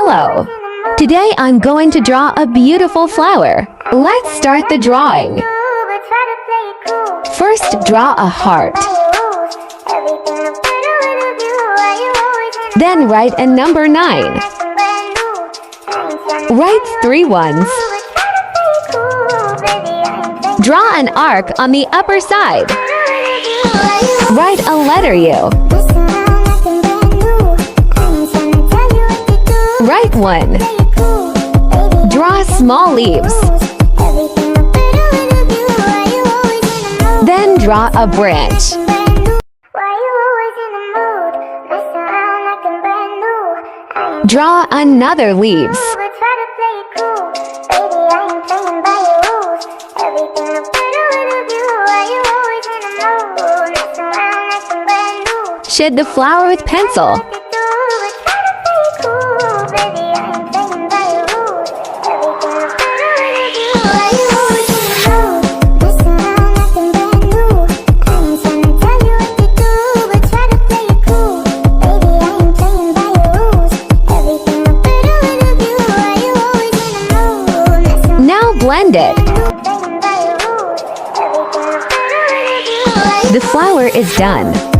Hello! Today I'm going to draw a beautiful flower. Let's start the drawing. First, draw a heart. Then write a number 9. Write 3 ones. Draw an arc on the upper side. Write a letter U. Write 1. Draw small leaves. Then draw a branch. Draw another leaves. Shade the flower with pencil. Now blend it. The flower is done.